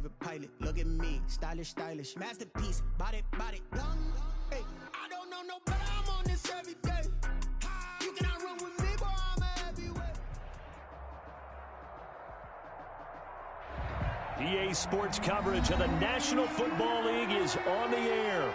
private pilot. Look at me, stylish, stylish, masterpiece. Body, young. Hey, I don't know no better. I'm on this every day. You cannot run with me, boy. I'm a heavyweight. EA Sports coverage of the National Football League is on the air.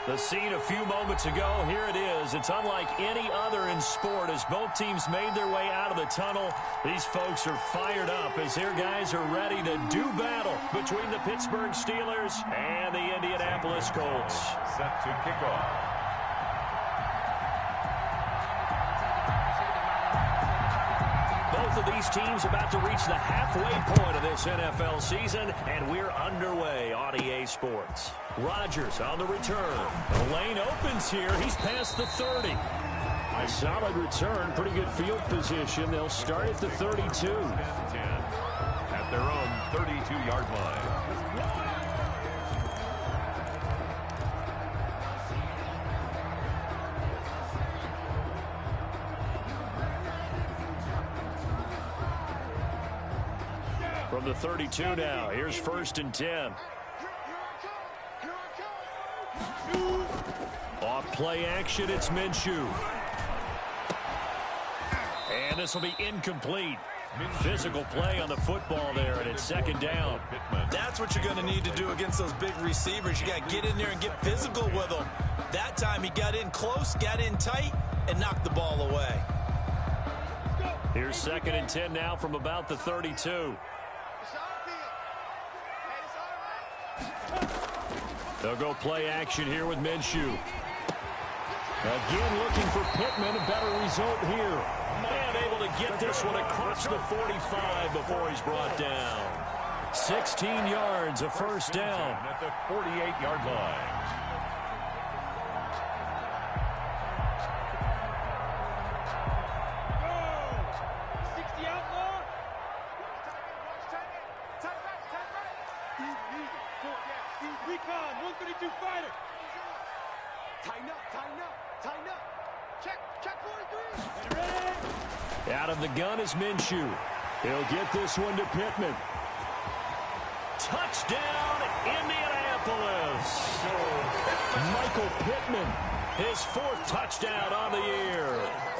The scene a few moments ago, here it is. It's unlike any other in sport as both teams made their way out of the tunnel. These folks are fired up as their guys are ready to do battle between the Pittsburgh Steelers and the Indianapolis Colts. Set to kick off. Both of these teams about to reach the halfway point of this NFL season, and we're underway on EA Sports. Rodgers on the return. The lane opens here. He's past the 30. A solid return, pretty good field position. They'll start at the 32. 10 at their own 32-yard line. From the 32 now, here's 1st and 10. Off play action, it's Minshew. And this will be incomplete. Physical play on the football there, and it's 2nd down. That's what you're going to need to do against those big receivers. You got to get in there and get physical with them. That time he got in close, got in tight, and knocked the ball away. Here's 2nd and 10 now from about the 32. They'll go play action here with Minshew. Again looking for Pittman, a better result here. And able to get this one across the 45 before he's brought down. 16 yards, a 1st down. At the 48-yard line. Out of the gun is Minshew. He'll get this one to Pittman. Touchdown, Indianapolis. Michael Pittman, his 4th touchdown on the year.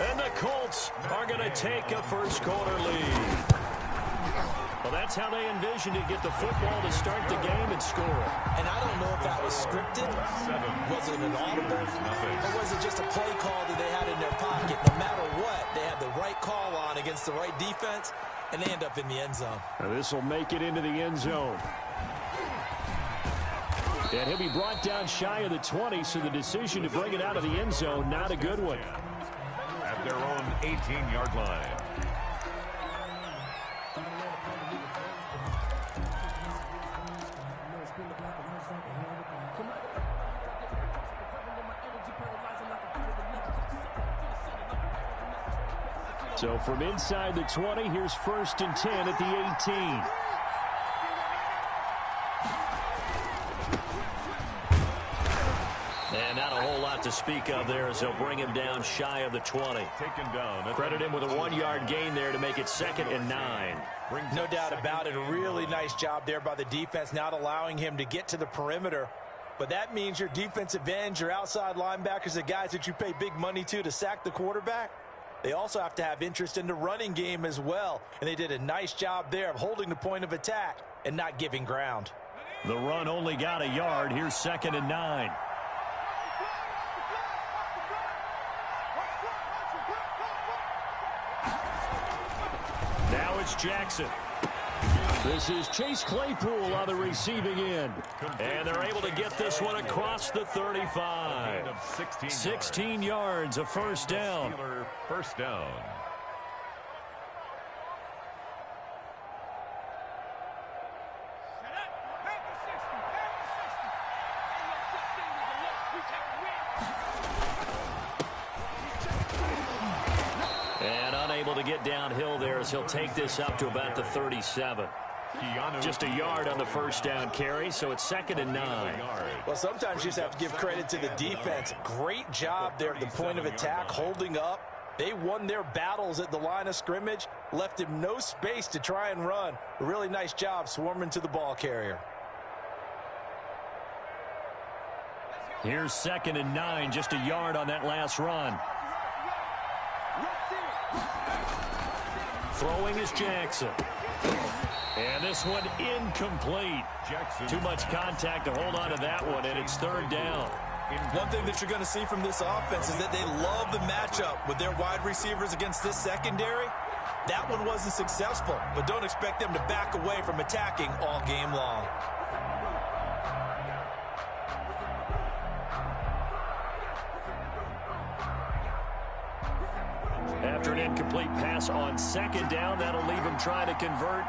And the Colts are going to take a first-quarter lead. Well, that's how they envisioned to get the football to start the game and score. And I don't know if that was scripted. Was it an audible? Or was it just a play call that they had in their pocket? No matter what, they had the right call on against the right defense, and they end up in the end zone. Now this will make it into the end zone. And he'll be brought down shy of the 20, so the decision to bring it out of the end zone, not a good one. At their own 18-yard line. So from inside the 20, here's 1st and 10 at the 18. And not a whole lot to speak of there as they'll bring him down shy of the 20. Taken down. Credit him with a 1-yard gain there to make it 2nd and 9. No doubt about it. A really nice job there by the defense, not allowing him to get to the perimeter. But that means your defensive ends, your outside linebackers, the guys that you pay big money to sack the quarterback, they also have to have interest in the running game as well. And they did a nice job there of holding the point of attack and not giving ground. The run only got a yard. Here's 2nd and 9. Now it's Jackson. This is Chase Claypool on the receiving end. And they're able to get this one across the 35. 16 yards, a 1st down. First down. And unable to get downhill there as he'll take this up to about the 37. Just a yard on the 1st down carry, so it's 2nd and 9. Well, sometimes you just have to give credit to the defense. Great job there at the point of attack, holding up. They won their battles at the line of scrimmage, left him no space to try and run. A really nice job swarming to the ball carrier. Here's 2nd and 9, just a yard on that last run. Throwing is Jackson. And this one incomplete. Too much contact to hold on to that one, and it's 3rd down. One thing that you're going to see from this offense is that they love the matchup with their wide receivers against this secondary. That one wasn't successful, but don't expect them to back away from attacking all game long. After an incomplete pass on 2nd down, that'll leave him trying to convert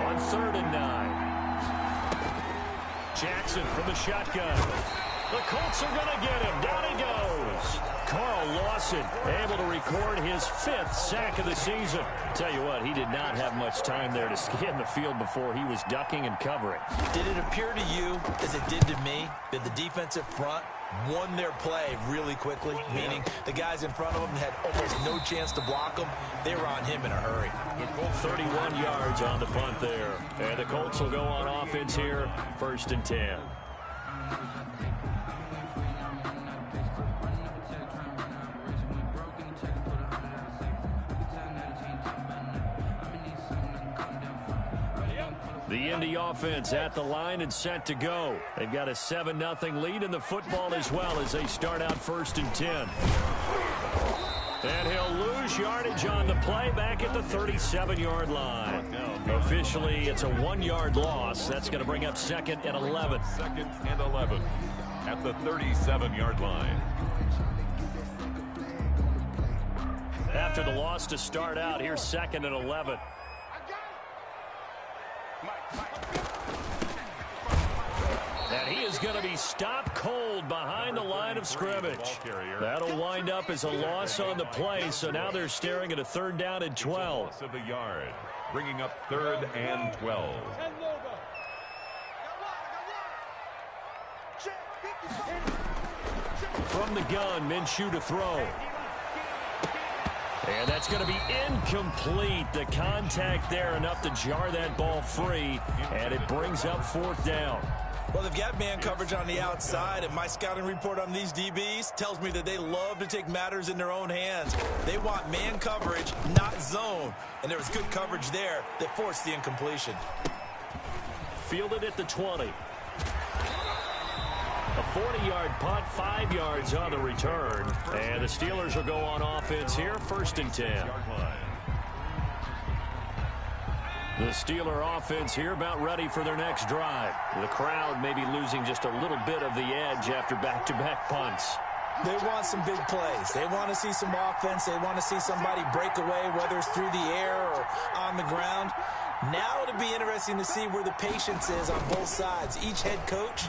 on 3rd and 9. Jackson from the shotgun. The Colts are going to get him. Down he goes. Carl Lawson able to record his 5th sack of the season. Tell you what, he did not have much time there to scan the field before he was ducking and covering. Did it appear to you, as it did to me, that the defensive front won their play really quickly, meaning the guys in front of them had almost no chance to block them? They were on him in a hurry. 31 yards on the punt there. And the Colts will go on offense here, 1st and 10. The Indy offense at the line and set to go. They've got a 7-0 lead in the football as well as they start out 1st and 10. And he'll lose yardage on the play back at the 37-yard line. Officially, it's a 1-yard loss. That's going to bring up 2nd and 11. 2nd and 11 at the 37-yard line. After the loss to start out, here's 2nd and 11. And he is going to be stopped cold behind the line of scrimmage. That'll wind up as a loss on the play, so now they're staring at a 3rd down and 12. Loss of a yard, bringing up 3rd and 12. From the gun, Minshew to throw. And that's going to be incomplete. The contact there enough to jar that ball free, and it brings up 4th down. Well, they've got man coverage on the outside, and my scouting report on these DBs tells me that they love to take matters in their own hands. They want man coverage, not zone, and there was good coverage there that forced the incompletion. Fielded at the 20. A 40-yard punt, 5 yards on the return. And the Steelers will go on offense here, 1st and 10. The Steeler offense here about ready for their next drive. The crowd may be losing just a little bit of the edge after back-to-back punts. They want some big plays. They want to see some offense. They want to see somebody break away, whether it's through the air or on the ground. Now it'll be interesting to see where the patience is on both sides. Each head coach,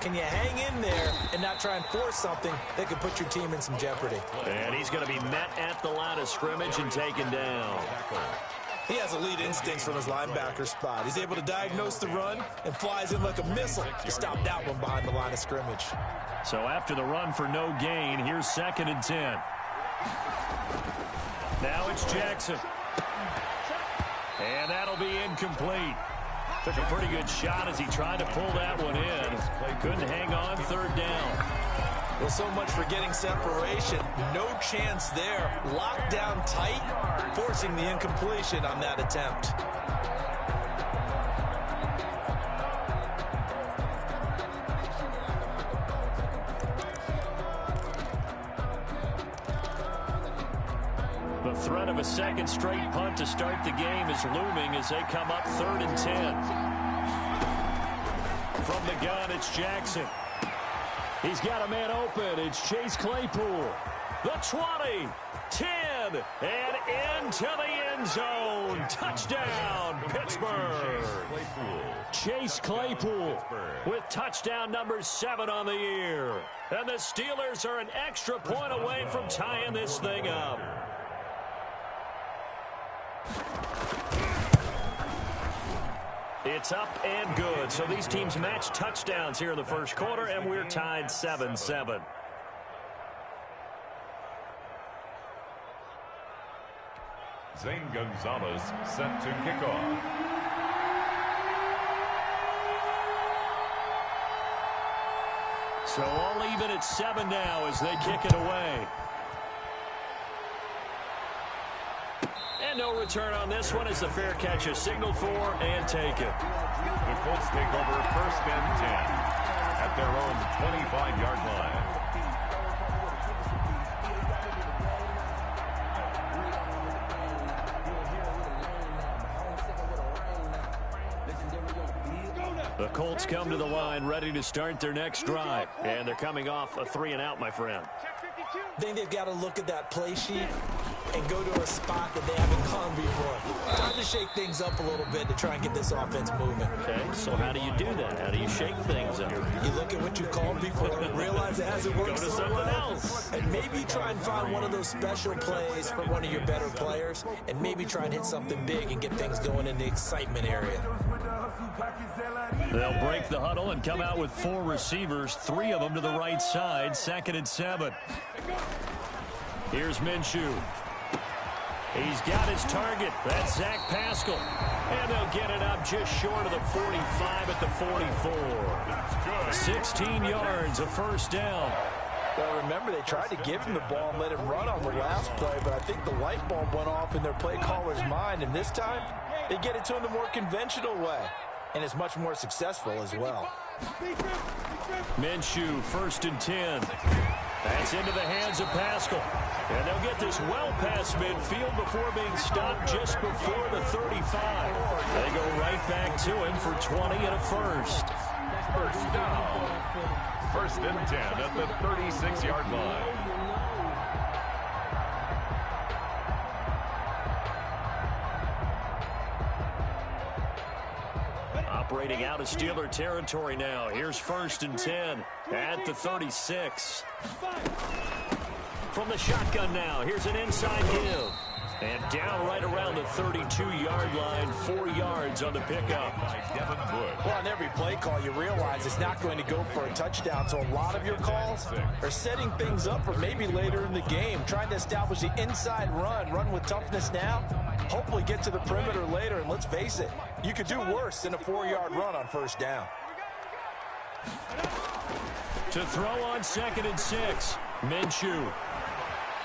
can you hang in there and not try and force something that could put your team in some jeopardy? And he's going to be met at the line of scrimmage and taken down. He has elite instincts from his linebacker spot. He's able to diagnose the run and flies in like a missile to stop that one behind the line of scrimmage. So after the run for no gain, here's 2nd and 10. Now it's Jackson. And that'll be incomplete. Took a pretty good shot as he tried to pull that one in. Couldn't hang on, 3rd down. Well, so much for getting separation. No chance there. Locked down tight, forcing the incompletion on that attempt. The threat of a 2nd straight punt to start the game is looming as they come up 3rd and 10. From the gun, it's Jackson. He's got a man open. It's Chase Claypool. The 20, 10, and into the end zone. Touchdown, Pittsburgh. Chase Claypool with touchdown number 7 on the year. And the Steelers are an extra point away from tying this thing up. It's up and good. So these teams match touchdowns here in the first quarter, and we're tied 7-7. Zane Gonzalez set to kick off. So all even at 7 now as they kick it away. And no return on this one as the fair catch is signaled for and taken. The Colts take over 1st and 10 at their own 25-yard line. The Colts come to the line ready to start their next drive. And they're coming off a 3-and-out, my friend. I think they've got to look at that play sheet and go to a spot that they haven't gone before. Time to shake things up a little bit to try and get this offense moving. Okay, so how do you do that? How do you shake things up? You look at what you called before, realize it hasn't worked Go to so something well, else. and maybe try and find one of those special plays for one of your better players, and maybe try and hit something big and get things going in the excitement area. They'll break the huddle and come out with 4 receivers, 3 of them to the right side, 2nd and 7. Here's Minshew. He's got his target. That's Zach Pascal. And they'll get it up just short of the 45 at the 44. 16 yards, a first down. Well, remember, they tried to give him the ball and let him run on the last play, but I think the light bulb went off in their play caller's mind, and this time they get it to him the more conventional way, and it's much more successful as well. Minshew, 1st and 10. That's into the hands of Pascal. And they'll get this well past midfield before being stopped just before the 35. They go right back to him for 20 and a first. First down. 1st and 10 at the 36-yard line. Operating out of Steeler territory now. Here's 1st and 10 at the 36. From the shotgun now, here's an inside give. And down right around the 32-yard line, 4 yards on the pickup. Well, on every play call, you realize it's not going to go for a touchdown, so a lot of your calls are setting things up for maybe later in the game, trying to establish the inside run with toughness now, hopefully get to the perimeter later, and let's face it, you could do worse than a 4-yard run on 1st down. To throw on 2nd and 6, Minshew.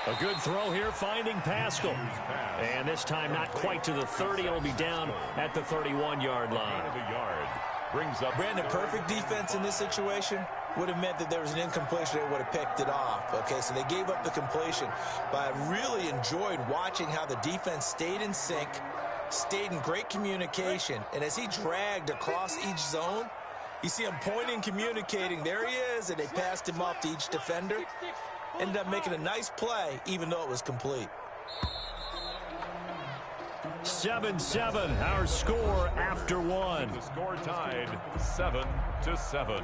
A good throw here, finding Pascal. And this time not quite to the 30. It'll be down at the 31-yard line. Brings up Brandon, perfect defense in this situation would have meant that there was an incompletion that would have picked it off. Okay, so they gave up the completion. But I really enjoyed watching how the defense stayed in sync, stayed in great communication. And as he dragged across each zone, you see him pointing, communicating. There he is, and they passed him off to each defender. Ended up making a nice play, even though it was complete. 7-7, our score after 1. The score tied 7-7.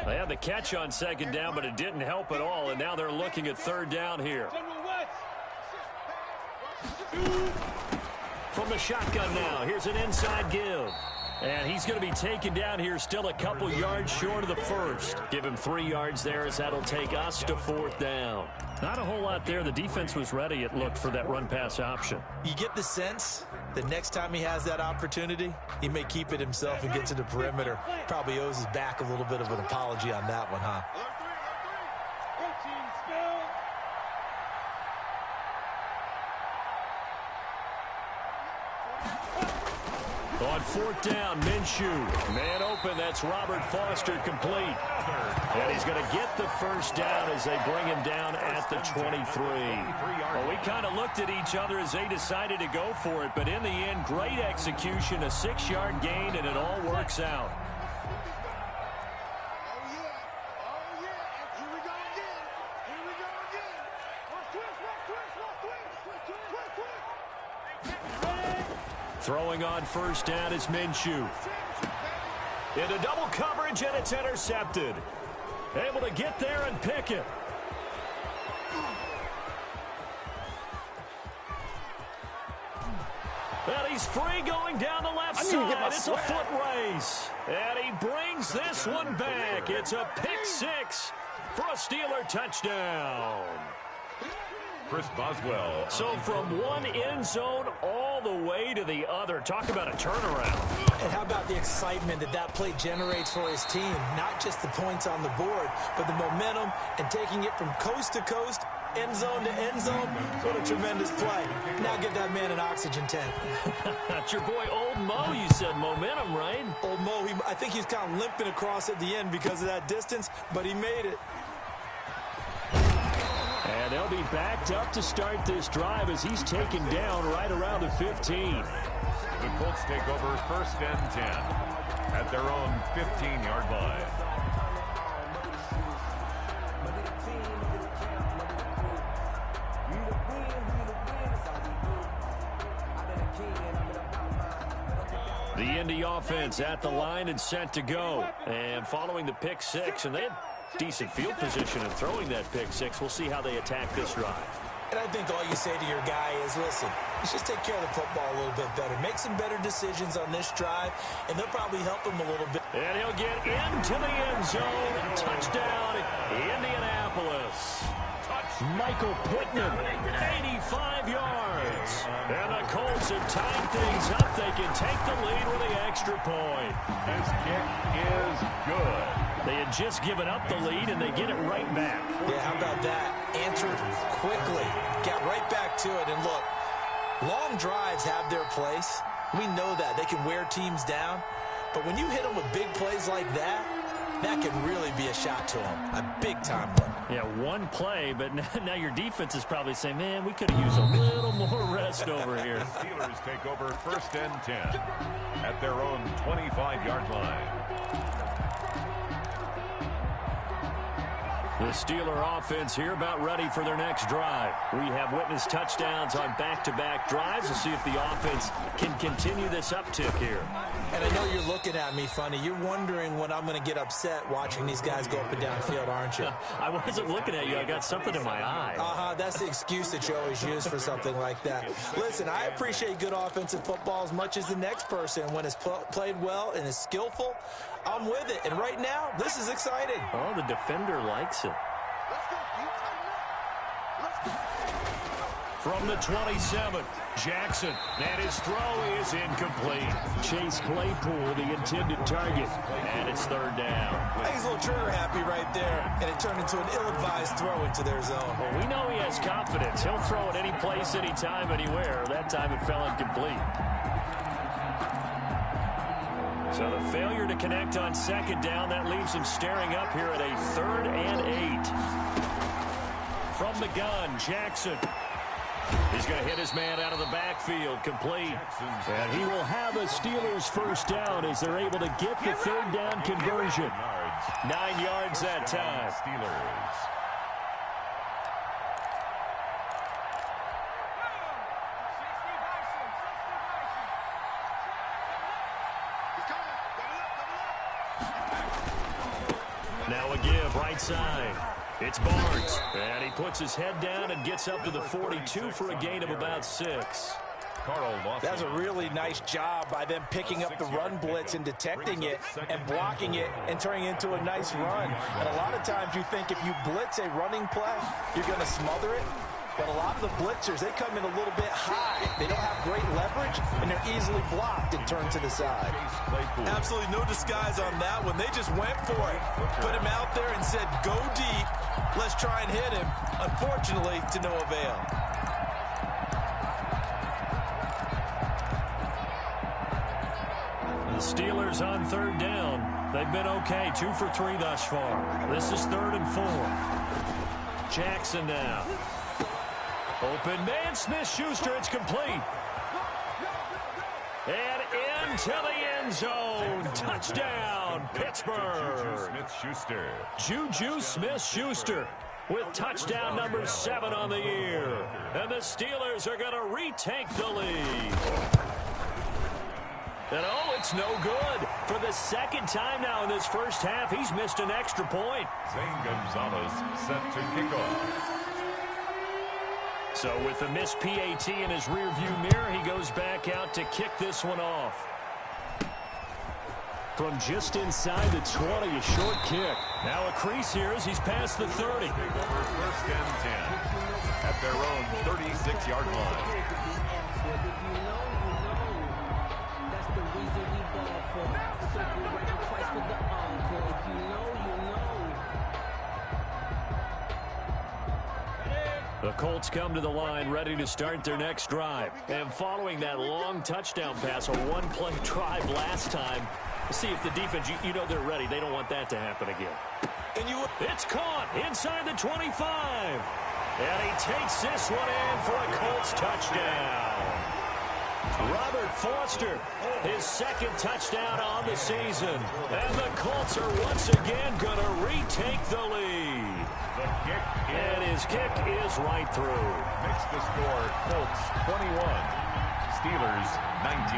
They had the catch on 2nd down, but it didn't help at all, and now they're looking at 3rd down here. From the shotgun now, here's an inside give. And he's going to be taken down here, still a couple yards short of the first. Give him 3 yards there as that'll take us to 4th down. Not a whole lot there. The defense was ready, it looked, for that run-pass option. You get the sense that next time he has that opportunity, he may keep it himself and get to the perimeter. Probably owes his back a little bit of an apology on that one, huh? On 4th down, Minshew. Man open, that's Robert Foster complete. And he's going to get the first down as they bring him down at the 23. Well, we kind of looked at each other as they decided to go for it, but in the end, great execution, a 6-yard gain, and it all works out. Throwing on 1st down is Minshew. Into double coverage, and it's intercepted. Able to get there and pick it. And he's free going down the left side. It's a foot race. And he brings this one back. It's a pick 6 for a Steeler touchdown. Chris Boswell. So from one end zone all the way to the other. Talk about a turnaround. And how about the excitement that play generates for his team? Not just the points on the board, but the momentum and taking it from coast to coast, end zone to end zone. What a tremendous play. Now give that man an oxygen tank. That's your boy Old Mo. You said momentum, right? Old Mo, I think he's kind of limping across at the end because of that distance, but he made it. And they'll be backed up to start this drive as he's taken down right around the 15. The Colts take over 1st and 10 at their own 15-yard line. The Indy offense at the line and set to go. And following the pick six, and they had decent field position in throwing that pick six. We'll see how they attack this drive. And I think all you say to your guy is, listen, let's just take care of the football a little bit better. Make some better decisions on this drive, and they'll probably help him a little bit. And he'll get into the end zone. Touchdown, Indianapolis. Michael Pittman, 85 yards. And the Colts have tied things up. They can take the lead with the extra point. This kick is good. They had just given up the lead, and they get it right back. Yeah, how about that? Answered quickly. Got right back to it. And look, long drives have their place. We know that. They can wear teams down. But when you hit them with big plays like that, that can really be a shot to them. A big-time one. Yeah, one play, but now your defense is probably saying, man, we could have used a little more rest over here. The Steelers take over 1st and 10 at their own 25-yard line. The Steeler offense here about ready for their next drive. We have witnessed touchdowns on back-to-back drives. We'll see if the offense can continue this uptick here. And I know you're looking at me funny. You're wondering when I'm going to get upset watching these guys go up and down the field, aren't you? I wasn't looking at you. I got something in my eye. That's the excuse that you always use for something like that. Listen, I appreciate good offensive football as much as the next person. When it's played well and is skillful, I'm with it. And right now, this is exciting. Oh, the defender likes it. From the 27, Jackson, and his throw is incomplete. Chase Claypool, the intended target, and it's 3rd down. I think he's a little trigger happy right there, and it turned into an ill-advised throw into their zone. Well, we know he has confidence. He'll throw it any place, anytime, anywhere. That time it fell incomplete. So the failure to connect on 2nd down, that leaves him staring up here at a 3rd and 8. From the gun, Jackson. He's going to hit his man out of the backfield, complete. And he will have a Steelers 1st down as they're able to get the 3rd down conversion. 9 yards that time. Steelers. Now a give, right side. It's Barnes, and he puts his head down and gets up to the 42 for a gain of about 6. That's a really nice job by them picking up the run blitz and detecting it and blocking it and turning it into a nice run. And a lot of times you think if you blitz a running play, you're going to smother it. But a lot of the blitzers, they come in a little bit high. They don't have great leverage, and they're easily blocked and turned to the side. Absolutely no disguise on that one. They just went for it. Put him out there and said, go deep. Let's try and hit him. Unfortunately, to no avail. The Steelers on 3rd down. They've been okay, 2 for 3 thus far. This is 3rd and 4. Jackson now. Open man, Smith-Schuster, it's complete. And into the end zone. Touchdown, Pittsburgh. Smith-Schuster. Juju Smith-Schuster with touchdown number 7 on the year. And the Steelers are going to retake the lead. And oh, it's no good. For the 2nd time now in this first half, he's missed an extra point. Zane Gonzalez set to kick off. So with the missed PAT in his rearview mirror, he goes back out to kick this one off. From just inside the 20, a short kick. Now a crease here as he's past the 30. Take over 1st and 10 at their own 36-yard line. The Colts come to the line ready to start their next drive. And following that long touchdown pass, a one-play drive last time, see if the defense, you know they're ready. They don't want that to happen again. It's caught inside the 25. And he takes this one in for a Colts touchdown. Robert Foster, his second touchdown on the season. And the Colts are once again going to retake the lead. And his kick is right through. Makes the score Colts 21, Steelers 19.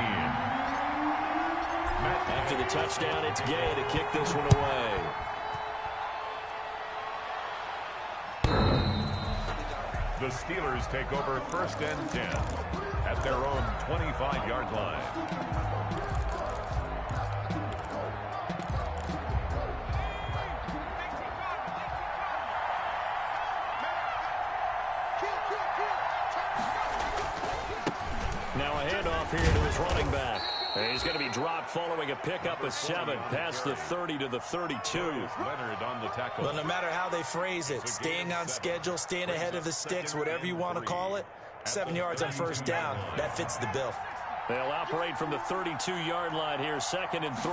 After the touchdown, it's Gay to kick this one away. The Steelers take over 1st and 10 at their own 25-yard line. Now a handoff here to his running back. And he's going to be dropped following a pickup of 7 past the 30 to the 32. Leonard on the tackle. Well, no matter how they phrase it, staying on schedule, staying ahead of the sticks, whatever you want to call it, 7 yards on 1st down, that fits the bill. They'll operate from the 32-yard line here, 2nd and 3.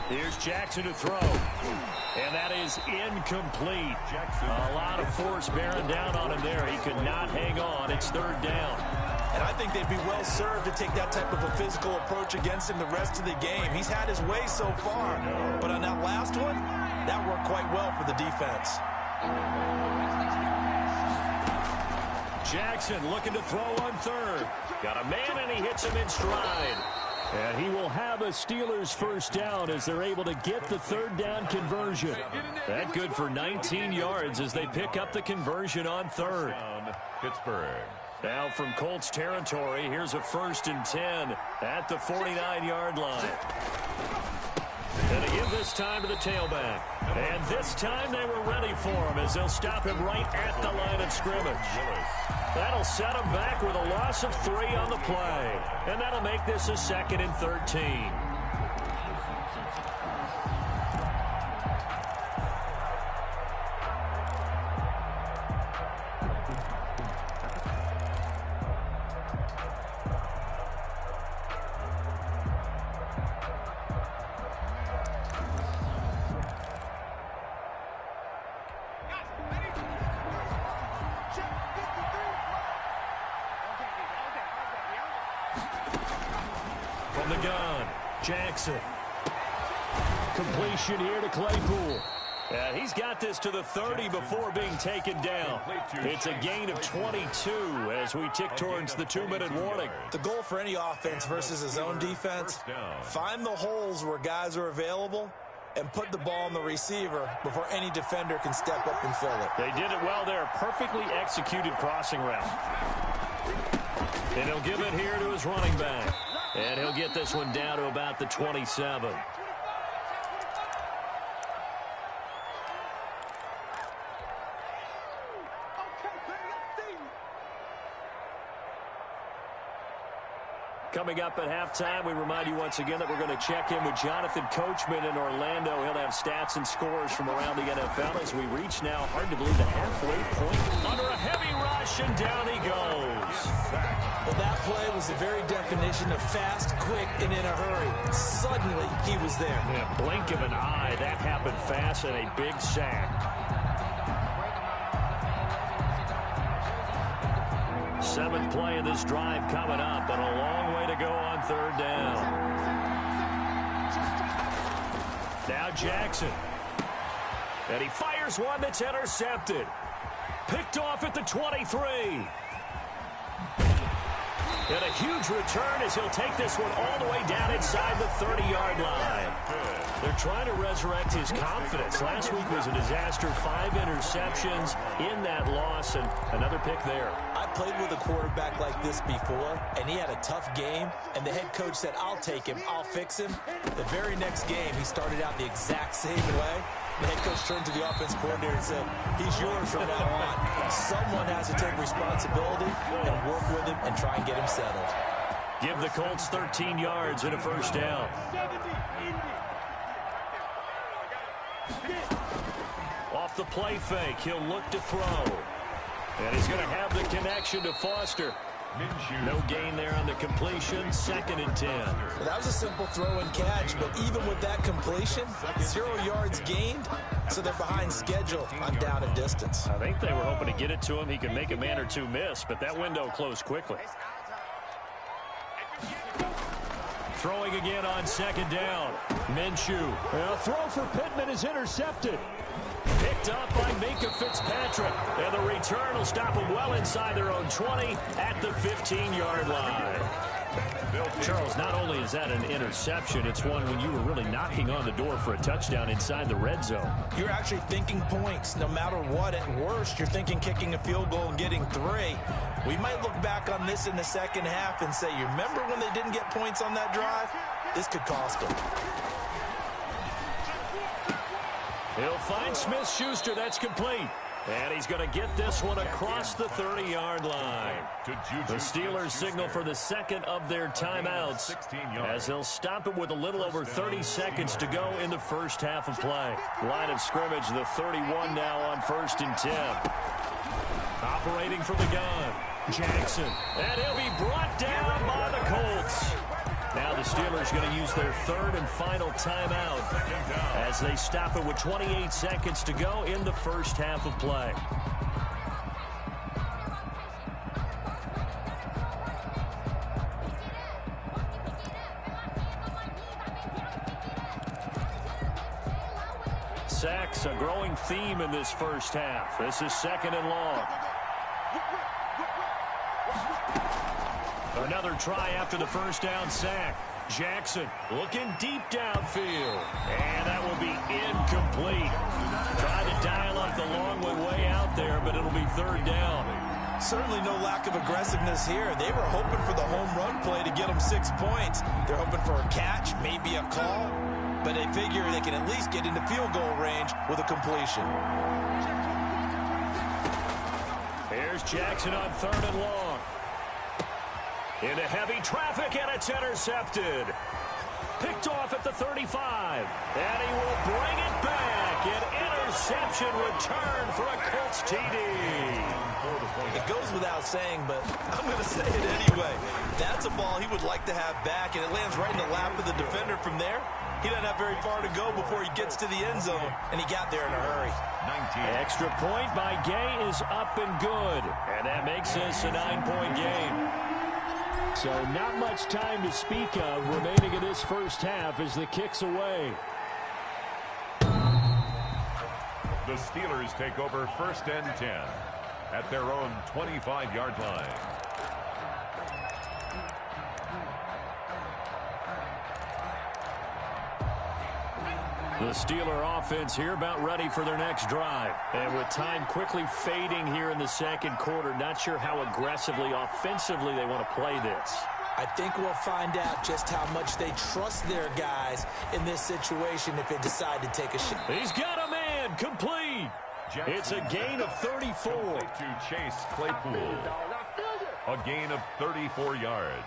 Here's Jackson to throw. And that is incomplete. A lot of force bearing down on him there. He could not hang on. It's 3rd down. And I think they'd be well served to take that type of a physical approach against him the rest of the game. He's had his way so far. But on that last one, that worked quite well for the defense. Jackson looking to throw on 3rd. Got a man, and he hits him in stride. And he will have a Steelers 1st down as they're able to get the 3rd down conversion. That good for 19 yards as they pick up the conversion on 3rd. Pittsburgh. Now from Colts territory, here's a 1st and 10 at the 49-yard line. And to give this time to the tailback. And this time they were ready for him as they'll stop him right at the line of scrimmage. That'll set him back with a loss of 3 on the play. And that'll make this a 2nd and 13. From the gun, Jackson. Completion here to Claypool. And he's got this to the 30 before being taken down. It's a gain of 22 as we tick towards the 2-minute warning. The goal for any offense versus his own defense, find the holes where guys are available and put the ball on the receiver before any defender can step up and fill it. They did it well there. Perfectly executed crossing route. And he'll give it here to his running back. And he'll get this one down to about the 27. Coming up at halftime, we remind you once again that we're going to check in with Jonathan Coachman in Orlando. He'll have stats and scores from around the NFL as we reach now, hard to believe, the halfway point. Under a heavy rush, and down he goes. Well, that play was the very definition of fast, quick, and in a hurry. Suddenly, he was there. Yeah, blink of an eye, that happened fast, and a big sack. 7th play of this drive coming up, and a long way to go on 3rd down. Now Jackson. And he fires one that's intercepted. Picked off at the 23. And a huge return as he'll take this one all the way down inside the 30-yard line. They're trying to resurrect his confidence. Last week was a disaster. 5 interceptions in that loss, and another pick there. I played with a quarterback like this before, and he had a tough game, and the head coach said, I'll take him, I'll fix him. The very next game, he started out the exact same way, The head coach turned to the offensive coordinator and said, he's yours from now on. Someone has to take responsibility and work with him and try and get him settled. Give the Colts 13 yards and a first down. Off the play fake, he'll look to throw. And he's going to have the connection to Foster. No gain there on the completion, 2nd and 10. Well, that was a simple throw and catch, but even with that completion, 0 yards gained, so they're behind schedule on down and distance. I think they were hoping to get it to him. He could make a man or two miss, but that window closed quickly. Throwing again on 2nd down. Minshew. A throw for Pittman is intercepted. Picked up by Minka Fitzpatrick. And the return will stop them well inside their own 20 at the 15-yard line. Charles, not only is that an interception, it's one when you were really knocking on the door for a touchdown inside the red zone. You're actually thinking points no matter what. At worst, you're thinking kicking a field goal and getting 3. We might look back on this in the second half and say, you remember when they didn't get points on that drive? This could cost them. He'll find Smith-Schuster. That's complete. And he's going to get this one across the 30-yard line. The Steelers signal for the second of their timeouts as they'll stop it with a little over 30 seconds to go in the first half of play. Line of scrimmage, the 31 now on 1st and 10. Operating from the gun, Jackson. And he'll be brought down by the Colts. Now the Steelers going to use their 3rd and final timeout as they stop it with 28 seconds to go in the first half of play. Sacks, a growing theme in this first half. This is 2nd and long. Another try after the first down sack. Jackson looking deep downfield. And that will be incomplete. Tried to dial up the long way out there, but it'll be 3rd down. Certainly no lack of aggressiveness here. They were hoping for the home run play to get them 6 points. They're hoping for a catch, maybe a call. But they figure they can at least get into field goal range with a completion. Here's Jackson on 3rd and long. Into heavy traffic, and it's intercepted. Picked off at the 35. And he will bring it back. An interception return for a Colts TD. It goes without saying, but I'm going to say it anyway. That's a ball he would like to have back, and it lands right in the lap of the defender from there. He doesn't have very far to go before he gets to the end zone, and he got there in a hurry. 19. Extra point by Gay is up and good. And that makes this a 9-point game. So not much time to speak of remaining in this first half as the kick's away. The Steelers take over 1st and 10 at their own 25-yard line. The Steeler offense here about ready for their next drive. And with time quickly fading here in the 2nd quarter, not sure how aggressively, offensively they want to play this. I think we'll find out just how much they trust their guys in this situation if they decide to take a shot. He's got a man complete. Jackson. It's a gain of 34. To Chase Claypool. A gain of 34 yards.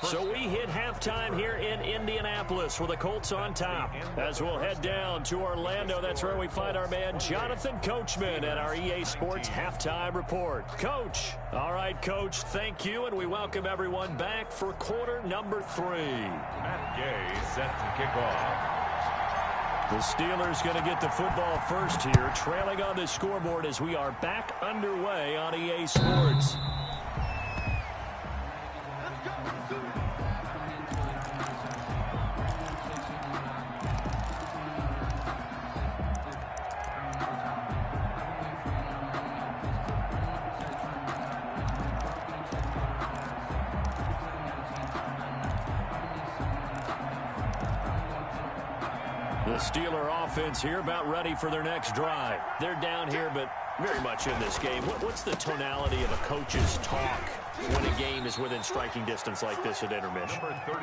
So we hit halftime here in Indianapolis with the Colts on top. As we'll head down to Orlando, that's where we find our man Jonathan Coachman at our EA Sports Halftime Report. Coach. All right, Coach, thank you, and we welcome everyone back for quarter number 3. Matt Gay set to kick off. The Steelers going to get the football first here, trailing on the scoreboard as we are back underway on EA Sports. The Steeler offense here about ready for their next drive. They're down here, but very much in this game. What's the tonality of a coach's talk when a game is within striking distance like this at intermission?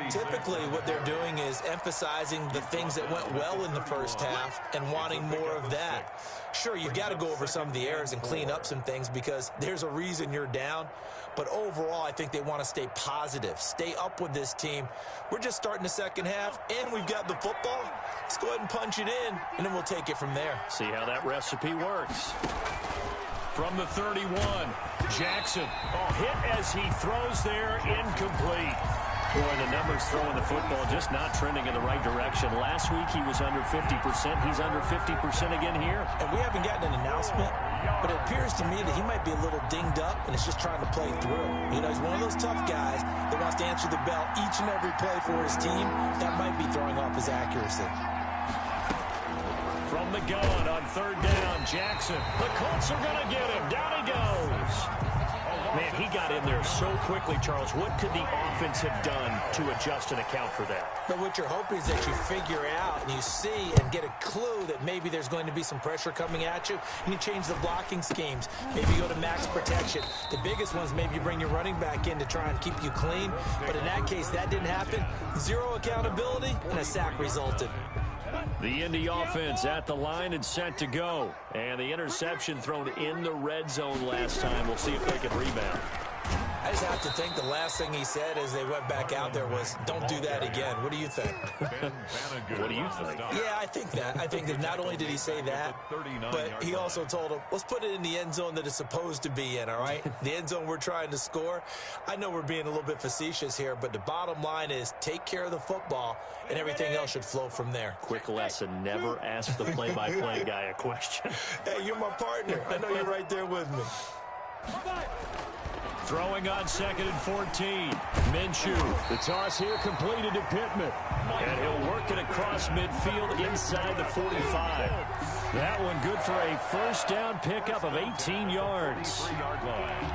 Typically, what they're doing is emphasizing the things that went well in the first half and wanting more of that. Sure, you've got to go over some of the errors and clean up some things because there's a reason you're down. But overall, I think they want to stay positive, stay up with this team. We're just starting the second half, and we've got the football. Let's go ahead and punch it in, and then we'll take it from there. See how that recipe works. From the 31, Jackson. Oh, hit as he throws there, incomplete. Boy, the numbers throwing the football just not trending in the right direction. Last week he was under 50%. He's under 50% again here. And we haven't gotten an announcement, but it appears to me that he might be a little dinged up and is just trying to play through. You know, he's one of those tough guys that wants to answer the bell each and every play for his team. That might be throwing off his accuracy. From the gun on third down, Jackson. The Colts are going to get him. Down he goes. Man, he got in there so quickly, Charles. What could the offense have done to adjust and account for that? But what you're hoping is that you figure out and you see and get a clue that maybe there's going to be some pressure coming at you, and you change the blocking schemes. Maybe you go to max protection. The biggest ones, maybe you bring your running back in to try and keep you clean. But in that case, that didn't happen. Zero accountability, and a sack resulted. The Indy offense at the line and set to go. And the interception thrown in the red zone last time. We'll see if they can rebound. I just have to think the last thing he said as they went back out there was, don't do that again. What do you think? What do you think? Yeah, I think that. I think that not only did he say that, but he also told him, let's put it in the end zone that it's supposed to be in, all right? The end zone we're trying to score. I know we're being a little bit facetious here, but the bottom line is take care of the football, and everything else should flow from there. Quick lesson, never ask the play-by-play guy a question. Hey, you're my partner. I know you're right there with me. Throwing on 2nd and 14. Minshew. The toss here completed to Pittman. And he'll work it across midfield inside the 45. That one good for a first down pickup of 18 yards. 3-yard line.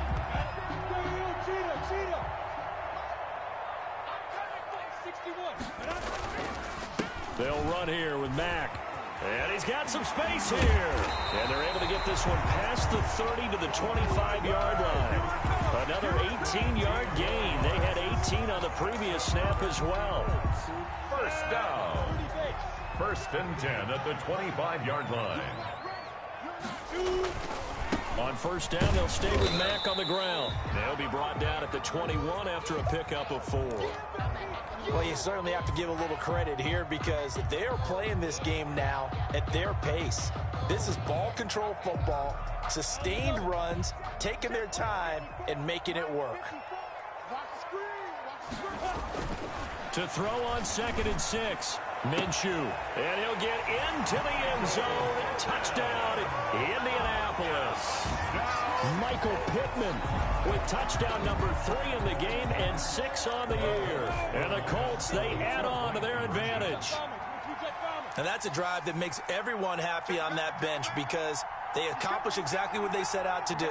They'll run here with Mack. And he's got some space here. And they're able to get this one past the 30 to the 25-yard line. Another 18-yard gain. They had 18 on the previous snap as well. First down. 1st and 10 at the 25-yard line. On first down, they'll stay with Mack on the ground. They'll be brought down at the 21 after a pickup of 4. Well, you certainly have to give a little credit here because they are playing this game now at their pace. This is ball control football, sustained runs, taking their time, and making it work. To throw on 2nd and 6, Minshew. And he'll get into the end zone. Touchdown, Indianapolis. Michael Pittman with touchdown number 3 in the game and 6 on the year. And the Colts, they add on to their advantage. And that's a drive that makes everyone happy on that bench because they accomplish exactly what they set out to do.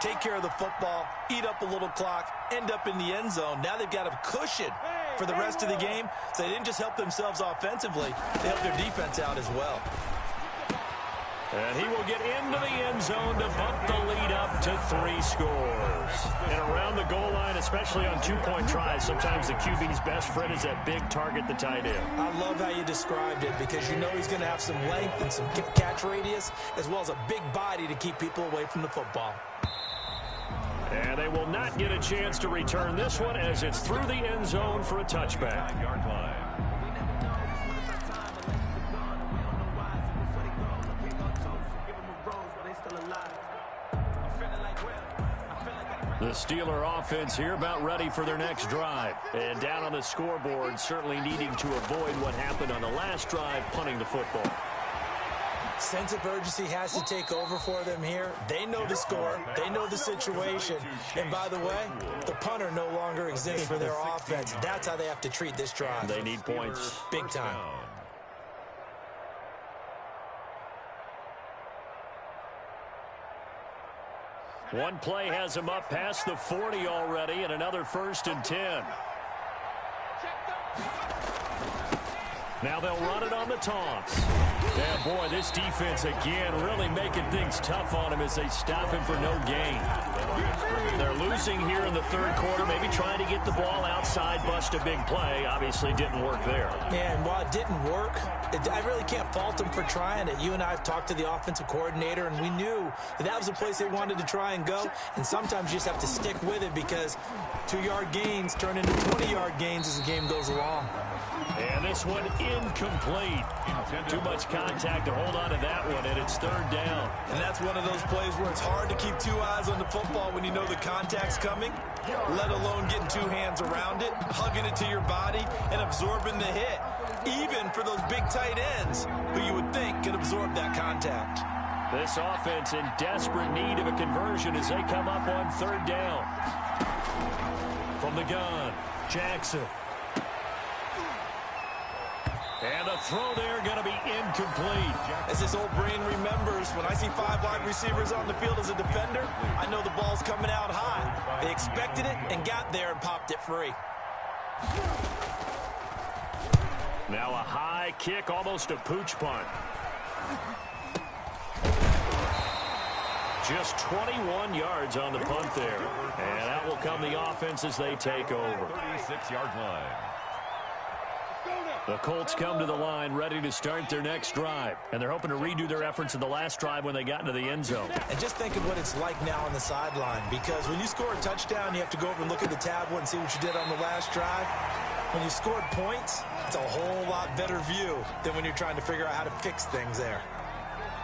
Take care of the football, eat up a little clock, end up in the end zone. Now they've got a cushion for the rest of the game. So they didn't just help themselves offensively, they helped their defense out as well. And he will get into the end zone to bump the lead up to 3 scores. And around the goal line, especially on 2-point tries, sometimes the QB's best friend is that big target, the tight end. I love how you described it because you know he's going to have some length and some catch radius as well as a big body to keep people away from the football. And they will not get a chance to return this one as it's through the end zone for a touchback. 5-yard line. The Steeler offense here about ready for their next drive. And down on the scoreboard, certainly needing to avoid what happened on the last drive, punting the football. Sense of urgency has to take over for them here. They know the score. They know the situation. And by the way, the punter no longer exists for their offense. That's how they have to treat this drive. They need points. Big time. One play has him up past the 40 already, and another 1st and 10. Now they'll run it on the toss. Yeah, boy, this defense again really making things tough on him as they stop him for no gain. They're losing forcing here in the third quarter, maybe trying to get the ball outside, bust a big play. Obviously didn't work there. Yeah, and while it didn't work, I really can't fault them for trying it. You and I have talked to the offensive coordinator, and we knew that was the place they wanted to try and go. And sometimes you just have to stick with it because 2-yard gains turn into 20-yard gains as the game goes along. And this one incomplete. Too much contact to hold on to that one, and it's third down. And that's one of those plays where it's hard to keep 2 eyes on the football when you know the contact's coming, let alone getting 2 hands around it, hugging it to your body, and absorbing the hit, even for those big tight ends who you would think could absorb that contact. This offense in desperate need of a conversion as they come up on third down. From the gun, Jackson. And the throw there going to be incomplete. As this old brain remembers, when I see 5 wide receivers on the field as a defender, I know the ball's coming out high. They expected it and got there and popped it free. Now a high kick, almost a pooch punt. Just 21 yards on the punt there. And that will come the offense as they take over. 36-yard line. The Colts come to the line ready to start their next drive. And they're hoping to redo their efforts in the last drive when they got into the end zone. And just think of what it's like now on the sideline. Because when you score a touchdown, you have to go over and look at the tablet and see what you did on the last drive. When you scored points, it's a whole lot better view than when you're trying to figure out how to fix things there.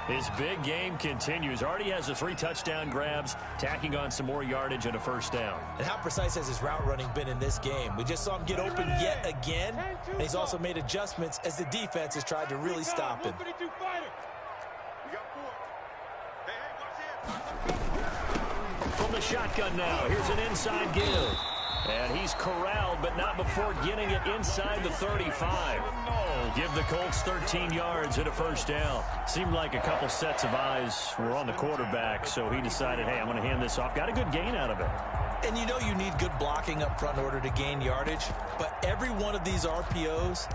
His big game continues. Already has the 3 touchdown grabs, tacking on some more yardage and a first down. And how precise has his route running been in this game? We just saw him get open yet again, and he's also made adjustments as the defense has tried to really stop him. From the shotgun now, here's an inside give. And he's corralled, but not before getting it inside the 35. Give the Colts 13 yards and a first down. Seemed like a couple sets of eyes were on the quarterback, so he decided, hey, I'm going to hand this off. Got a good gain out of it. And you know you need good blocking up front in order to gain yardage, but every one of these RPOs,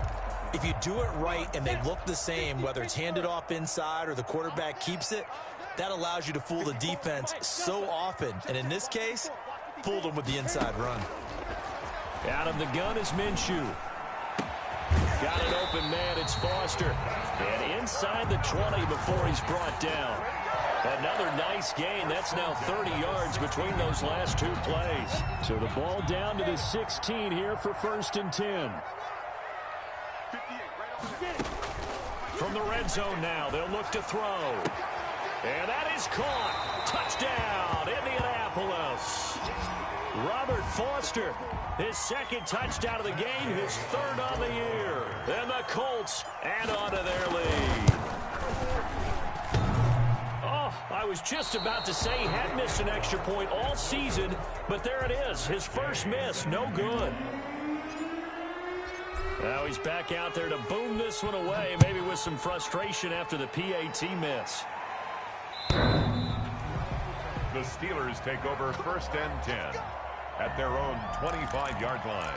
if you do it right and they look the same, whether it's handed off inside or the quarterback keeps it, that allows you to fool the defense so often. And in this case, fooled them with the inside run. Out of the gun is Minshew. Got an open man, it's Foster. And inside the 20 before he's brought down. Another nice gain. That's now 30 yards between those last 2 plays. So the ball down to the 16 here for 1st and 10. From the red zone now, they'll look to throw. And that is caught. Touchdown, Indianapolis. Robert Foster, his 2nd touchdown of the game, his 3rd on the year. And the Colts add on to their lead. Oh, I was just about to say he had missed an extra point all season, but there it is, his first miss, no good. Now he's back out there to boom this one away, maybe with some frustration after the PAT miss. The Steelers take over 1st and 10 at their own 25-yard line.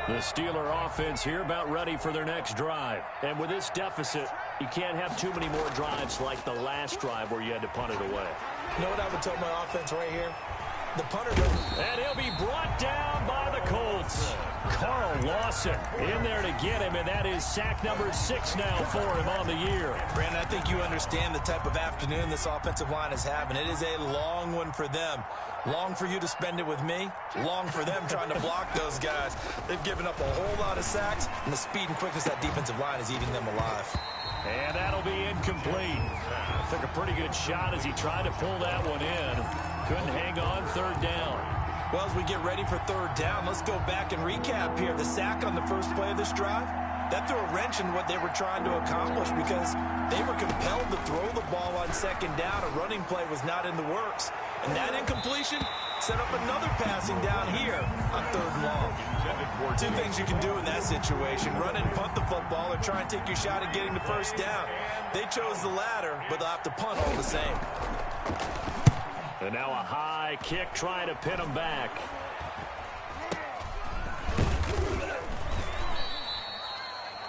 The Steeler offense here about ready for their next drive. And with this deficit, you can't have too many more drives like the last drive where you had to punt it away. You know what I would tell my offense right here? The punter doesn't. And he'll be brought down by the Colts. Carl Lawson in there to get him, and that is sack number 6 now for him on the year. Brandon, I think you understand the type of afternoon this offensive line is having. It is a long one for them. Long for you to spend it with me. Long for them trying to block those guys. They've given up a whole lot of sacks, and the speed and quickness of that defensive line is eating them alive. And that'll be incomplete. Took a pretty good shot as he tried to pull that one in. Couldn't hang on 3rd down. Well, as we get ready for 3rd down, let's go back and recap here. The sack on the first play of this drive, that threw a wrench in what they were trying to accomplish because they were compelled to throw the ball on 2nd down. A running play was not in the works. And that incompletion set up another passing down here on 3rd and long. 2 things you can do in that situation: run and punt the football, or try and take your shot at getting the 1st down. They chose the latter, but they'll have to punt all the same. And now a high kick trying to pin him back.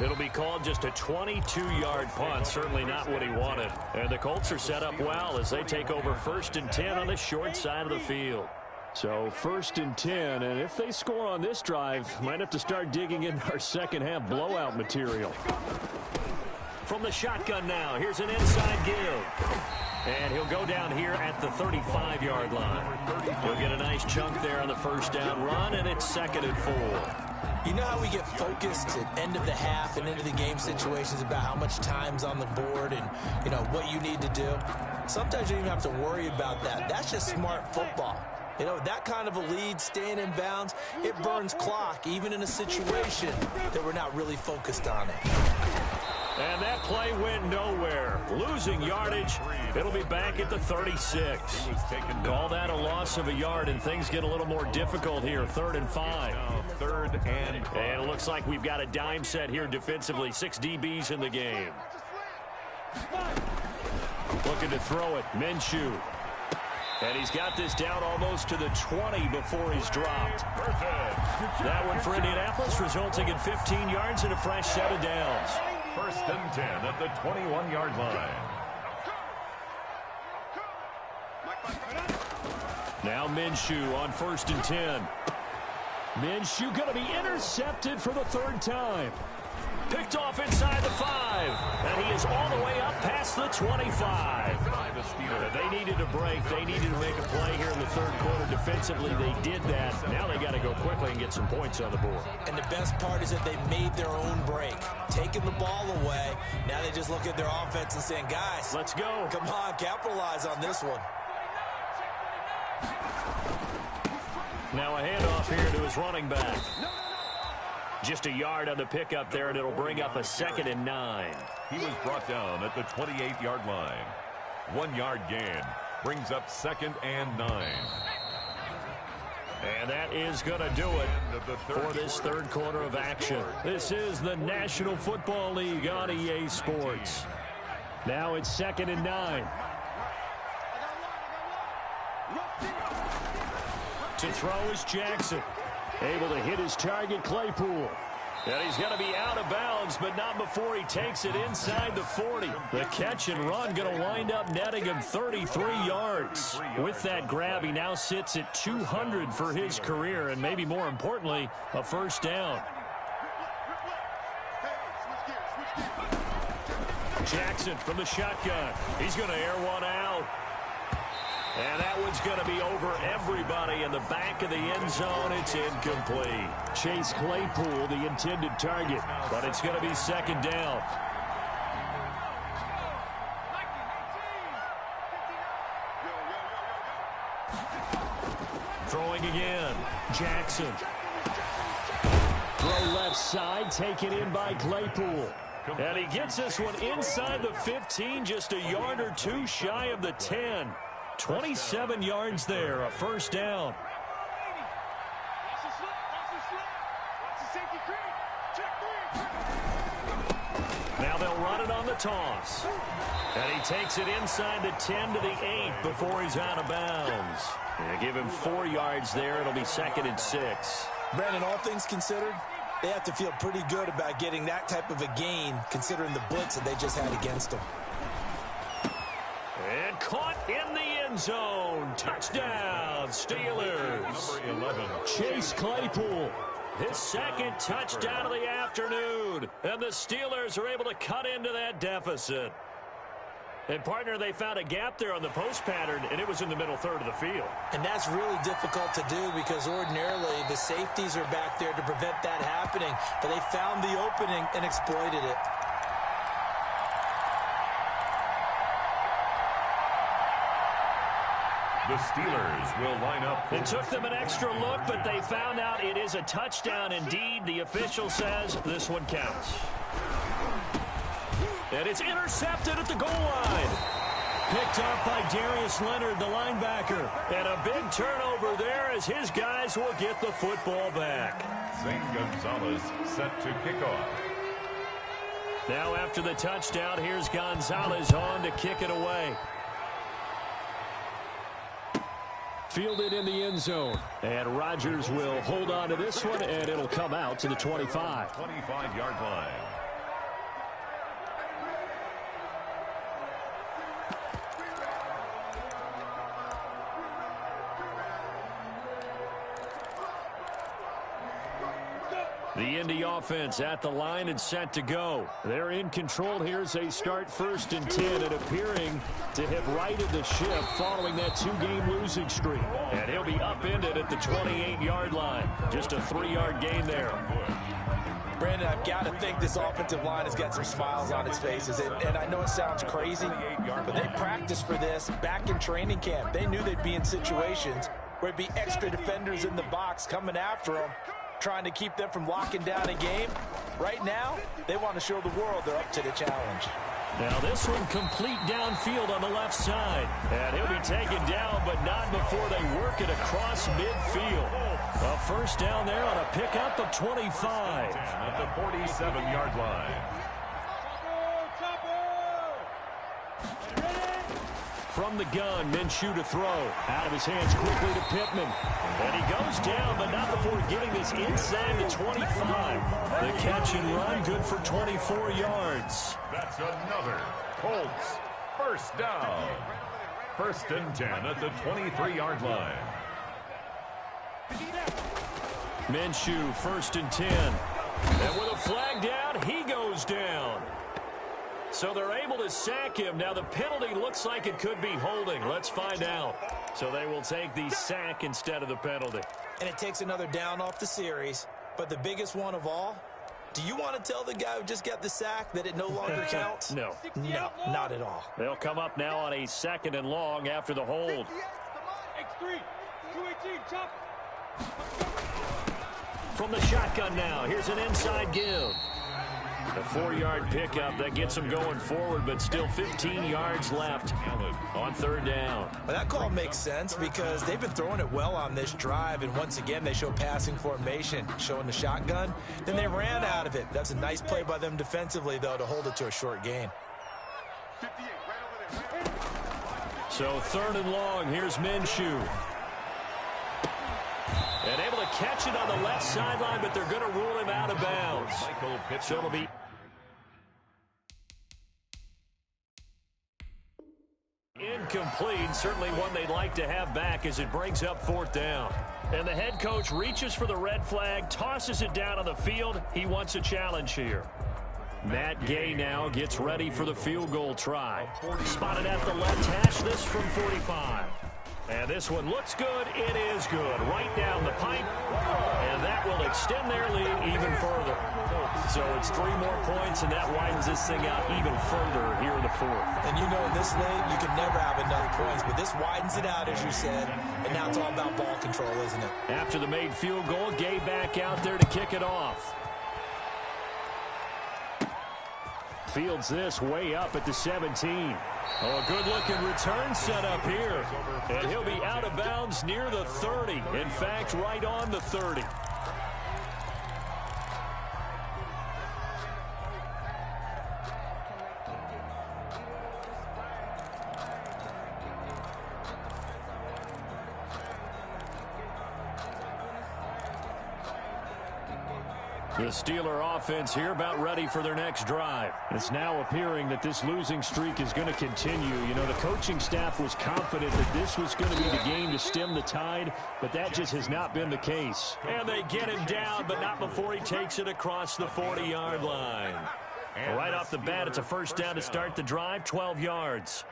It'll be called just a 22-yard punt. Certainly not what he wanted. And the Colts are set up well as they take over 1st and 10 on the short side of the field. So 1st and 10, and if they score on this drive, might have to start digging in our second-half blowout material. From the shotgun now, here's an inside give. And he'll go down here at the 35-yard line. He'll get a nice chunk there on the first down run, and it's 2nd and 4. You know how we get focused at end of the half and into the game situations about how much time's on the board and, you know, what you need to do? Sometimes you don't even have to worry about that. That's just smart football. You know, that kind of a lead, staying in bounds, it burns clock, even in a situation that we're not really focused on it. And that play went nowhere. Losing yardage. It'll be back at the 36. Call that a loss of a yard, and things get a little more difficult here. 3rd and 5. And it looks like we've got a dime set here defensively. 6 DBs in the game. Looking to throw it. Minshew. And he's got this down almost to the 20 before he's dropped. That one for Indianapolis, resulting in 15 yards and a fresh set of downs. 1st and 10 at the 21-yard line. Now Minshew on 1st and 10. Minshew going to be intercepted for the 3rd time. Picked off inside the 5. And he is all the way up past the 25. They needed a break. They needed to make a play here in the 3rd quarter. Defensively, they did that. Now they got to go quickly and get some points on the board. And the best part is that they made their own break. Taking the ball away. Now they just look at their offense and saying, guys, let's go. Come on, capitalize on this one. Now a handoff here to his running back. Just a yard on the pickup there, and it'll bring up a 2nd and 9. He was brought down at the 28-yard line. 1 yard gain brings up 2nd and 9. And that is going to do it for this 3rd quarter of action. This is the National Football League on EA Sports. Now it's 2nd and 9. To throw is Jackson. Able to hit his target, Claypool. And he's going to be out of bounds, but not before he takes it inside the 40. The catch and run going to wind up netting him 33 yards. With that grab, he now sits at 200 for his career, and maybe more importantly, a 1st down. Jackson from the shotgun. He's going to air one out. And that one's going to be over everybody in the back of the end zone. It's incomplete. Chase Claypool, the intended target, but it's going to be 2nd down. Throwing again. Jackson. Throw left side, taken in by Claypool. And he gets this one inside the 15, just a yard or two shy of the 10. 27 yards there, a 1st down. Now they'll run it on the toss. And he takes it inside the 10 to the 8 before he's out of bounds. They give him 4 yards there. It'll be 2nd and 6. Brandon, all things considered, they have to feel pretty good about getting that type of a gain, considering the blitz that they just had against them. And caught in the end zone. Touchdown, Steelers. Number 11. Chase Claypool. His 2nd touchdown of the afternoon. And the Steelers are able to cut into that deficit. And, partner, they found a gap there on the post pattern, and it was in the middle 3rd of the field. And that's really difficult to do because ordinarily the safeties are back there to prevent that happening. But they found the opening and exploited it. The Steelers will line up. It took them an extra look, but they found out it is a touchdown indeed. The official says this one counts. And it's intercepted at the goal line. Picked up by Darius Leonard, the linebacker. And a big turnover there as his guys will get the football back. Zane Gonzalez set to kick off. Now after the touchdown, here's Gonzalez on to kick it away. fielded in the end zone. And Rodgers will hold on to this one, and it'll come out to the 25. 25-yard line. The Indy offense at the line and set to go. They're in control here as they start 1st and 10 and appearing to have righted the ship following that 2-game losing streak. And he'll be upended at the 28-yard line. Just a 3-yard gain there. Brandon, I've got to think this offensive line has got some smiles on its faces. And I know it sounds crazy, but they practiced for this back in training camp. They knew they'd be in situations where it'd be extra defenders in the box coming after them, trying to keep them from locking down a game. Right now, they want to show the world they're up to the challenge. Now this one complete downfield on the left side. And he'll be taken down, but not before they work it across midfield. A first down there on a pickup of 25. At the 47-yard line. From the gun, Minshew to throw. Out of his hands quickly to Pittman. And he goes down, but not before getting this inside the 25. The catch and run, good for 24 yards. That's another Colts first down. 1st and 10 at the 23-yard line. Minshew, 1st and 10. And with a flag down, he goes down. So they're able to sack him. Now the penalty looks like it could be holding. Let's find out. So they will take the sack instead of the penalty. And it takes another down off the series. But the biggest one of all, do you want to tell the guy who just got the sack that it no longer counts? No. No, not at all. They'll come up now on a 2nd and long after the hold. X3, 218, chop. From the shotgun now, here's an inside give. A 4-yard pickup that gets them going forward, but still 15 yards left on 3rd down. Well, that call makes sense because they've been throwing it well on this drive, and once again they show passing formation, showing the shotgun. Then they ran out of it. That's a nice play by them defensively, though, to hold it to a short gain. So 3rd and long, here's Minshew. And able to catch it on the left sideline, but they're going to rule him out of bounds. So it'll be incomplete. Certainly one they'd like to have back as it brings up 4th down. And the head coach reaches for the red flag, tosses it down on the field. He wants a challenge here. Matt Gay now gets ready for the field goal try. Spotted at the left hash, this from 45. And this one looks good. It is good. Right down the pipe. And that will extend their lead even further. So it's 3 more points, and that widens this thing out even further here in the 4th. And you know in this league, you can never have enough points. But this widens it out, as you said. And now it's all about ball control, isn't it? After the made field goal, Gay back out there to kick it off. Fields this way up at the 17. Oh, a good-looking return set up here. And he'll be out of bounds near the 30. In fact, right on the 30. The Steeler offense here about ready for their next drive. It's now appearing that this losing streak is going to continue. You know, the coaching staff was confident that this was going to be the game to stem the tide, but that just has not been the case. And they get him down, but not before he takes it across the 40-yard line. Right off the bat, it's a first down to start the drive, 12 yards.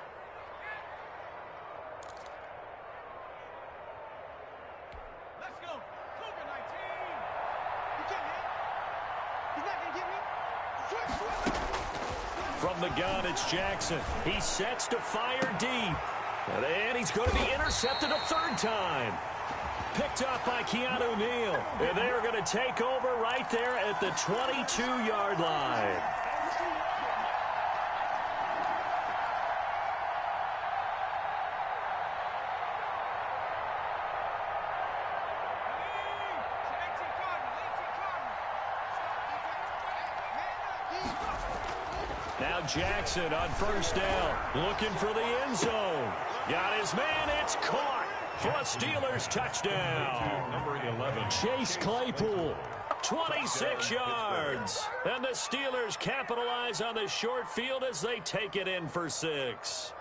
From the gun, it's Jackson. He sets to fire deep. And he's going to be intercepted a 3rd time. Picked up by Keanu Neal. And they're going to take over right there at the 22-yard line. Now Jackson on first down, looking for the end zone. Got his man, it's caught. for a Steelers touchdown. Number 11. Chase Claypool, 26 yards. And the Steelers capitalize on the short field as they take it in for 6.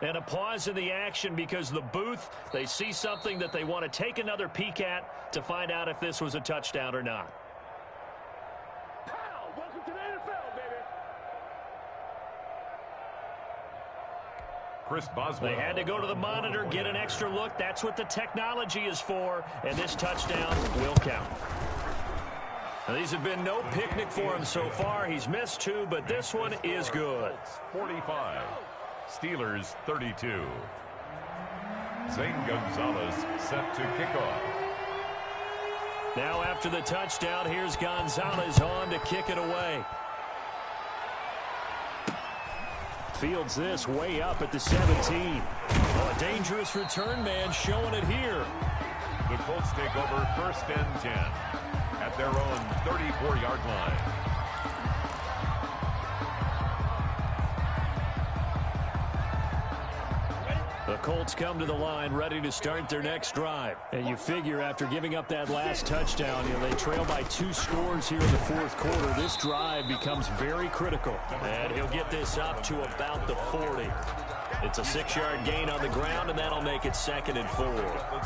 And a pause in the action because the booth, they see something that they want to take another peek at to find out if this was a touchdown or not. Welcome to the NFL, baby. Chris Boswell. They had to go to the monitor, get an extra look. That's what the technology is for, and this touchdown will count. Now, these have been no picnic for him so far. He's missed 2, but this one is good. 45. Steelers 32. Zane Gonzalez set to kick off. Now after the touchdown, here's Gonzalez on to kick it away. Fields this way up at the 17. Oh, a dangerous return man showing it here. The Colts take over 1st and 10 at their own 34-yard line. The Colts come to the line ready to start their next drive. And you figure after giving up that last touchdown, they trail by 2 scores here in the 4th quarter. This drive becomes very critical. And he'll get this up to about the 40. It's a 6-yard gain on the ground, and that'll make it 2nd and 4.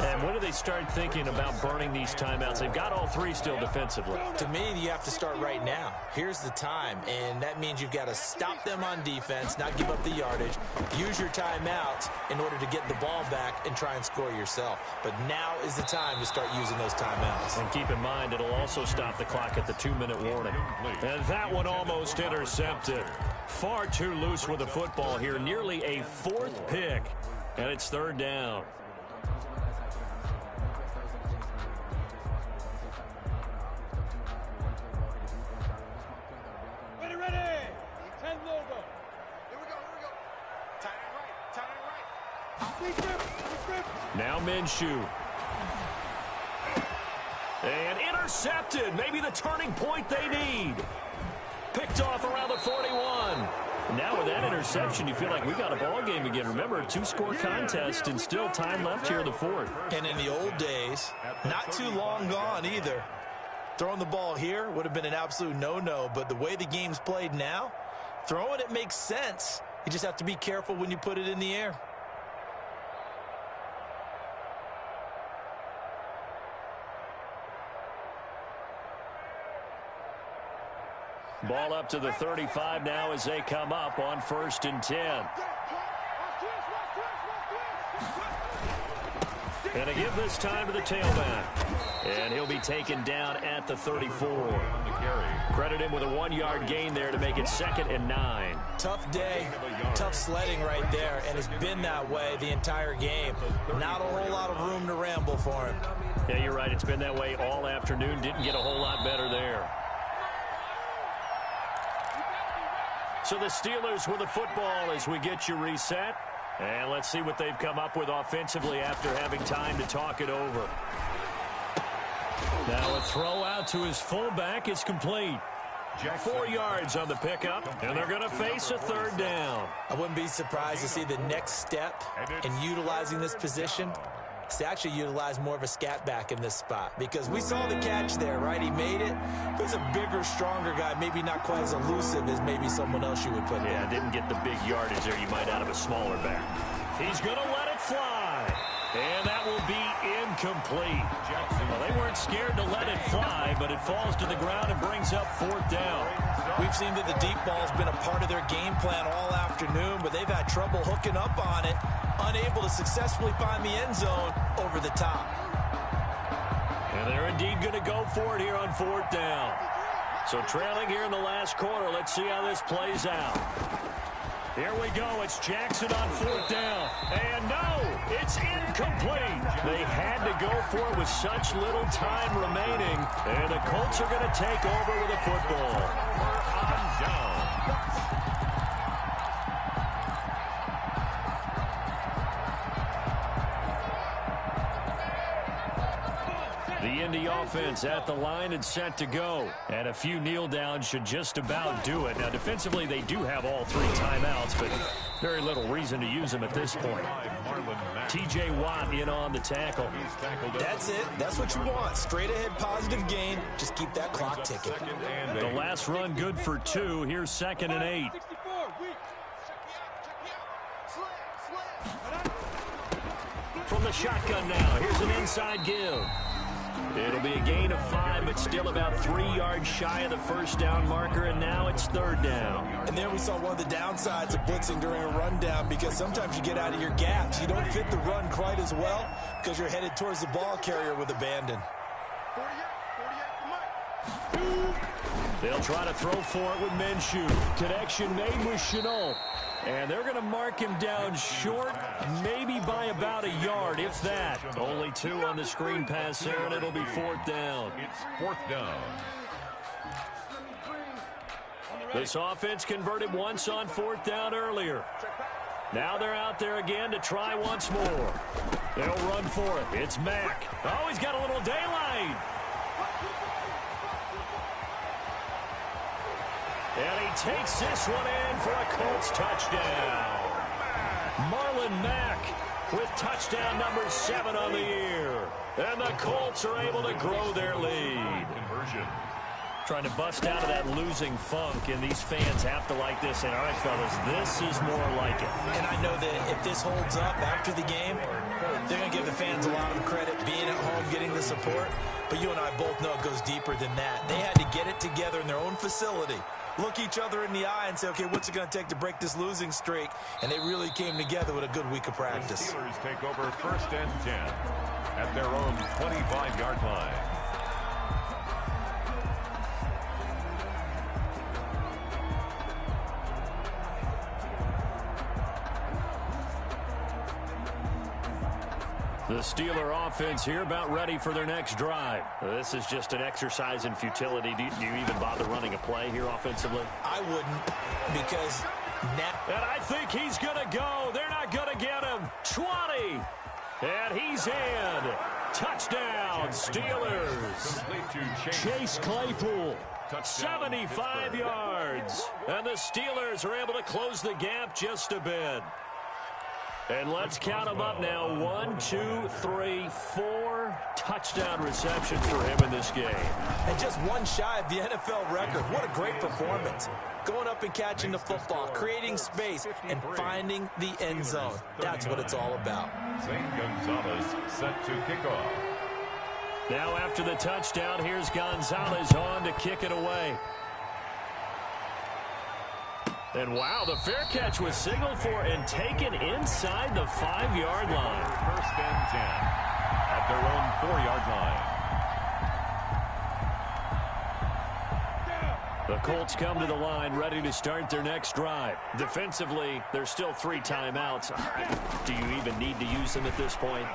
And when do they start thinking about burning these timeouts? They've got all 3 still defensively. To me, you have to start right now. Here's the time, and that means you've got to stop them on defense, not give up the yardage, use your timeouts in order to get the ball back and try and score yourself. But now is the time to start using those timeouts. And keep in mind, it'll also stop the clock at the 2-minute warning. And that one almost intercepted. Far too loose with the football here. Nearly a 4th pick. And it's 3rd down. Ready, ready. 10 logo. Here we go. Tight end right. Now Minshew. And intercepted. Maybe the turning point they need. Picked off around the 41. Now with that interception, you feel like we got a ball game again. Remember, a 2-score contest and still time left here in the 4th. And in the old days, not too long gone either, throwing the ball here would have been an absolute no-no. But the way the game's played now, throwing it makes sense. You just have to be careful when you put it in the air. Ball up to the 35 now as they come up on 1st and 10. And a give this time to the tailback. And he'll be taken down at the 34. Credit him with a 1-yard gain there to make it 2nd and 9. Tough day, tough sledding right there, and it's been that way the entire game. Not a whole lot of room to ramble for him. Yeah, you're right. It's been that way all afternoon. Didn't get a whole lot better there. So the Steelers with the football as we get you reset. And let's see what they've come up with offensively after having time to talk it over. Now a throw out to his fullback is complete. 4 yards on the pickup, and they're going to face a 3rd down. I wouldn't be surprised to see the next step in utilizing this position is to actually utilize more of a scat back in this spot, because we saw the catch there, right? He made it. There's a bigger, stronger guy, maybe not quite as elusive as maybe someone else you would put there. Yeah, didn't get the big yardage there you might out of a smaller back. He's going to let it fly, and that will be incomplete. Well, they weren't scared to let it fly, but it falls to the ground and brings up 4th down. We've seen that the deep ball has been a part of their game plan all afternoon, but they've had trouble hooking up on it, unable to successfully find the end zone over the top. And they're indeed going to go for it here on 4th down. So trailing here in the last quarter, let's see how this plays out. Here we go. It's Jackson on 4th down. And no, it's incomplete. They had to go for it with such little time remaining. And the Colts are going to take over with the football. On down. The Indy offense at the line and set to go. And a few kneel downs should just about do it. Now, defensively, they do have all 3 timeouts, but very little reason to use them at this point. T.J. Watt in on the tackle. That's it. That's what you want. Straight ahead positive gain. Just keep that clock ticking. The last run good for 2. Here's 2nd and 8. From the shotgun now, here's an inside give. It'll be a gain of 5, but still about 3 yards shy of the first down marker, and now it's 3rd down. And there we saw one of the downsides of blitzing during a rundown, because sometimes you get out of your gaps. You don't fit the run quite as well because you're headed towards the ball carrier with abandon. They'll try to throw for it with Minshew. Connection made with Chenault. And they're going to mark him down short, maybe by about a yard, if that. Only 2 on the screen pass there, and it'll be 4th down. It's 4th down. This offense converted once on 4th down earlier. Now they're out there again to try once more. They'll run for it. It's Mack. Oh, he's got a little daylight. And he takes this one in for a Colts touchdown. Marlon Mack with touchdown number 7 on the year. And the Colts are able to grow their lead. Conversion. Trying to bust out of that losing funk, and these fans have to like this. And, all right, fellas, this is more like it. And I know that if this holds up after the game, they're going to give the fans a lot of credit being at home, getting the support. But you and I both know it goes deeper than that. They had to get it together in their own facility, look each other in the eye and say, okay, what's it going to take to break this losing streak? And they really came together with a good week of practice. The Steelers take over 1st and 10 at their own 25-yard line. The Steeler offense here about ready for their next drive. This is just an exercise in futility. Do you even bother running a play here offensively? I wouldn't, because now... And I think he's going to go. They're not going to get him. 20. And he's in. Touchdown, Steelers. Chase Claypool. 75 yards. And the Steelers are able to close the gap just a bit. And let's count them up now. 1, 2, 3, 4 touchdown receptions for him in this game. And just one shy of the NFL record. What a great performance. Going up and catching the football, creating space, and finding the end zone. That's what it's all about. St. Gonzalez set to kick off. Now after the touchdown, here's Gonzalez on to kick it away. And wow, the fair catch was signaled for and taken inside the 5-yard line. 1st and 10 at their own 4-yard line. The Colts come to the line ready to start their next drive. Defensively, there's still 3 timeouts. Do you even need to use them at this point?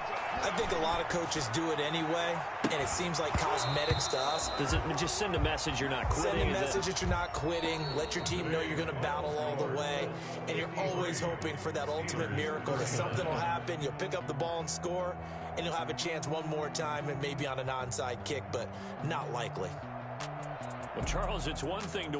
I think a lot of coaches do it anyway, and it seems like cosmetics to us. Does it just send a message you're not quitting? Send a message that you're not quitting. Let your team know you're going to battle all the way, and you're always hoping for that ultimate miracle, that something will happen, you'll pick up the ball and score, and you'll have a chance one more time and maybe on an onside kick, but not likely. Well, Charles, it's one thing to